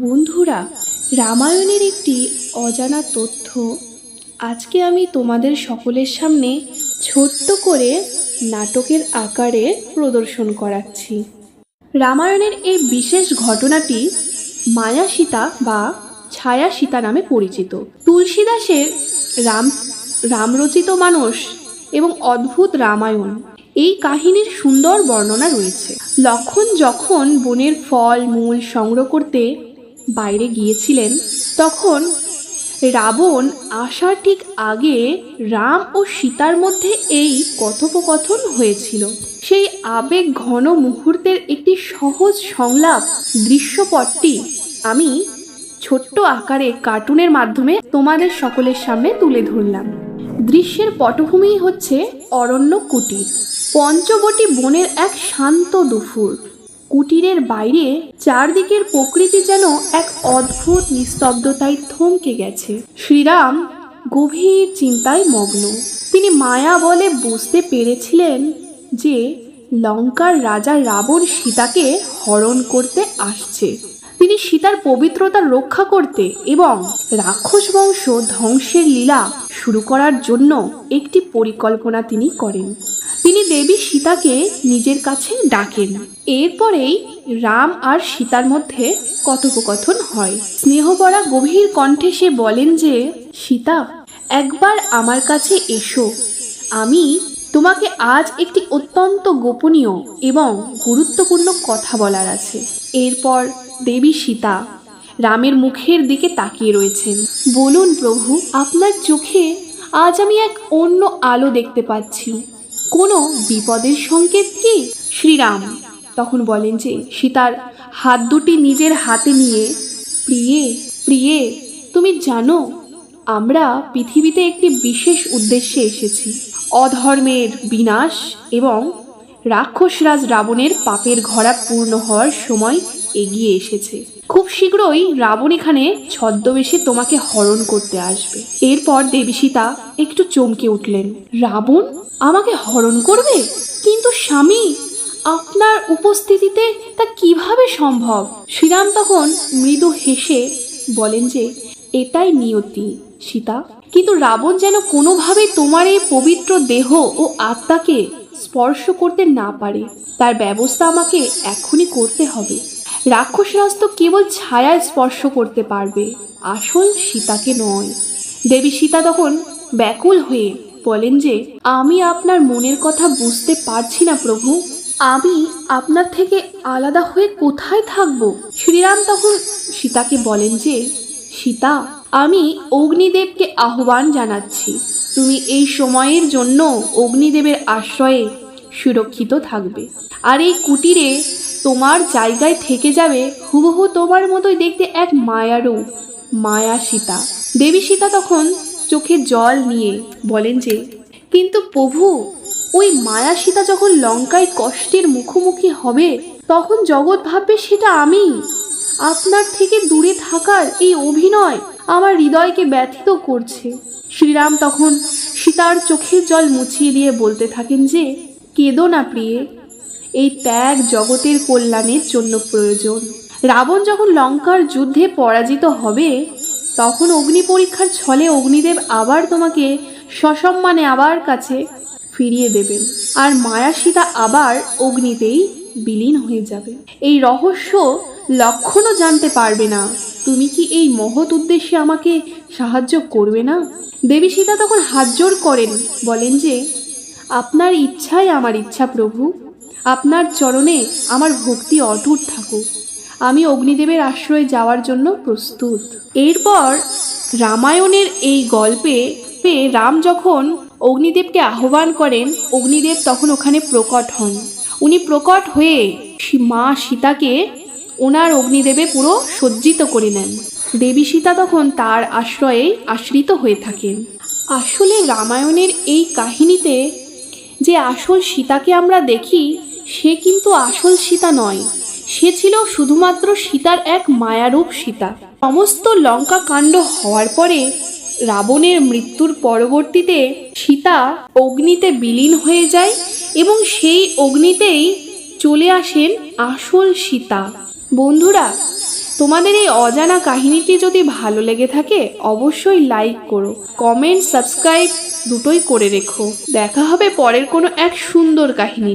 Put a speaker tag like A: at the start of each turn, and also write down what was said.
A: বন্ধুরা, রামায়ণের একটি অজানা তথ্য আজকে আমি তোমাদের সকলের সামনে ছোট্ট করে নাটকের আকারে প্রদর্শন করাচ্ছি। রামায়ণের এই বিশেষ ঘটনাটি মায়া সীতা বা ছায়া সীতা নামে পরিচিত। তুলসীদাসের রামরচিত মানস এবং অদ্ভুত রামায়ণ এই কাহিনীর সুন্দর বর্ণনা রয়েছে। লক্ষ্মণ যখন বনের ফল মূল সংগ্রহ করতে বাইরে গিয়েছিলেন, তখন রাবণ আসার ঠিক আগে রাম ও সীতার মধ্যে এই কথোপকথন হয়েছিল। সেই আবেগ ঘন মুহূর্তের একটি সহজ সংলাপ দৃশ্যপটটি আমি ছোট্ট আকারে কার্টুনের মাধ্যমে তোমাদের সকলের সামনে তুলে ধরলাম। দৃশ্যের পটভূমি হচ্ছে অরণ্য কুটির। পঞ্চবটী বনের এক শান্ত দুপুর। কুটিরের বাইরে চারদিকের প্রকৃতি যেন এক অদ্ভুত নিস্তব্ধতায় থমকে গেছে। শ্রীরাম গভীর চিন্তায় মগ্ন। তিনি মায়া বলে বুঝতে পেরেছিলেন যে লঙ্কার রাজা রাবণ সীতাকে হরণ করতে আসছে। তিনি সীতার পবিত্রতা রক্ষা করতে এবং রাক্ষস বংশ ধ্বংসের লীলা শুরু করার জন্য একটি পরিকল্পনা তিনি করেন। তিনি দেবী সীতাকে নিজের কাছে ডাকেন। এরপরেই রাম আর সীতার মধ্যে কথোপকথন হয়। স্নেহভরা গভীর কণ্ঠে সে বলেন যে, সীতা, একবার আমার কাছে এসো। আমি তোমাকে আজ একটি অত্যন্ত গোপনীয় এবং গুরুত্বপূর্ণ কথা বলার আছে। এরপর দেবী সীতা রামের মুখের দিকে তাকিয়ে রয়েছেন। বলুন প্রভু, আপনার চোখে আজ আমি এক অন্য আলো দেখতে পাচ্ছি। কোনো বিপদের সংকেত কি? শ্রীরাম তখন বলেন যে, সীতার হাত দুটি নিজের হাতে নিয়ে, প্রিয়ে প্রিয়ে, তুমি জানো আমরা পৃথিবীতে একটি বিশেষ উদ্দেশ্যে এসেছি। অধর্মের বিনাশ এবং রাক্ষসরাজ রাবণের পাপের ঘরা পূর্ণ হওয়ার সময় এগিয়ে এসেছে। খুব শীঘ্রই রাবণ এখানে ছদ্মবেশে তোমাকে হরণ করতে আসবে। এরপর দেবী সীতা একটু চমকে উঠলেন। রাবণ আমাকে হরণ করবে? কিন্তু স্বামী, আপনার উপস্থিতিতে তা কিভাবে সম্ভব? শ্রীরাম তখন মৃদু হেসে বলেন যে, এটাই নিয়তি সীতা। কিন্তু রাবণ যেন কোনোভাবে তোমার এই পবিত্র দেহ ও আত্মাকে স্পর্শ করতে না পারে, তার ব্যবস্থা আমাকে এখনই করতে হবে। রাক্ষসরাজ তো কেবল ছায়ায় স্পর্শ করতে পারবে, আসল সীতাকে নয়। দেবী সীতা তখন ব্যাকুল হয়ে বলেন যে, আমি আপনার মনের কথা বুঝতে পারছি না প্রভু। আমি আপনার থেকে আলাদা হয়ে কোথায় থাকব? শ্রীরাম তখন সীতাকে বলেন যে, সীতা, আমি অগ্নিদেবকে আহ্বান জানাচ্ছি। তুমি এই সময়ের জন্য অগ্নিদেবের আশ্রয়ে সুরক্ষিত থাকবে। আর এই কুটিরে তোমার জায়গায় থেকে যাবে হুবহু তোমার মতোই দেখতে এক মায়ারূপ, মায়া সীতা। দেবী সীতা তখন চোখে জল নিয়ে বলেন যে, কিন্তু প্রভু, ওই মায়া সীতা যখন লঙ্কায় কষ্টের মুখোমুখি হবে, তখন জগৎ ভাববে সেটা আমি। আপনার থেকে দূরে থাকার এই অভিনয় আমার হৃদয়কে ব্যথিত করছে। শ্রীরাম তখন সীতার চোখের জল মুছিয়ে দিয়ে বলতে থাকেন যে, কেঁদো না প্রিয়ে, এই ত্যাগ জগতের কল্যাণের জন্য প্রয়োজন। রাবণ যখন লঙ্কার যুদ্ধে পরাজিত হবে, তখন অগ্নি পরীক্ষার ছলে অগ্নিদেব আবার তোমাকে সসম্মানে আবার কাছে ফিরিয়ে দেবেন, আর মায়া সীতা আবার অগ্নিতেই বিলীন হয়ে যাবে। এই রহস্য লক্ষণও জানতে পারবে না। তুমি কি এই মহৎ উদ্দেশ্যে আমাকে সাহায্য করবে না? দেবী সীতা তখন হাত জোড় করেন, বলেন যে, আপনার ইচ্ছাই আমার ইচ্ছা প্রভু। আপনার চরণে আমার ভক্তি অটুট থাকুক। আমি অগ্নিদেবের আশ্রয়ে যাওয়ার জন্য প্রস্তুত। এরপর রামায়ণের এই গল্পে রাম যখন অগ্নিদেবকে আহ্বান করেন, অগ্নিদেব তখন ওখানে প্রকট হন। উনি প্রকট হয়ে মা সীতাকে ওনার অগ্নিদেবে পুরো সজ্জিত করে নেন। দেবী সীতা তখন তার আশ্রয়ে আশ্রিত হয়ে থাকেন। আসলে রামায়ণের এই কাহিনীতে যে আসল সীতাকে আমরা দেখি, সে কিন্তু আসল সীতা নয়। সে ছিল শুধুমাত্র সীতার এক মায়ারূপ সীতা। সমস্ত লঙ্কা কাণ্ড হওয়ার পরে রাবণের মৃত্যুর পরবর্তীতে সীতা অগ্নিতে বিলীন হয়ে যায় এবং সেই অগ্নিতেই চলে আসেন আসল সীতা। বন্ধুরা, তোমাদের এই অজানা কাহিনীটি যদি ভালো লেগে থাকে অবশ্যই লাইক করো, কমেন্ট, সাবস্ক্রাইব দুটোই করে রেখো। দেখা হবে পরের কোনো এক সুন্দর কাহিনী নিয়ে।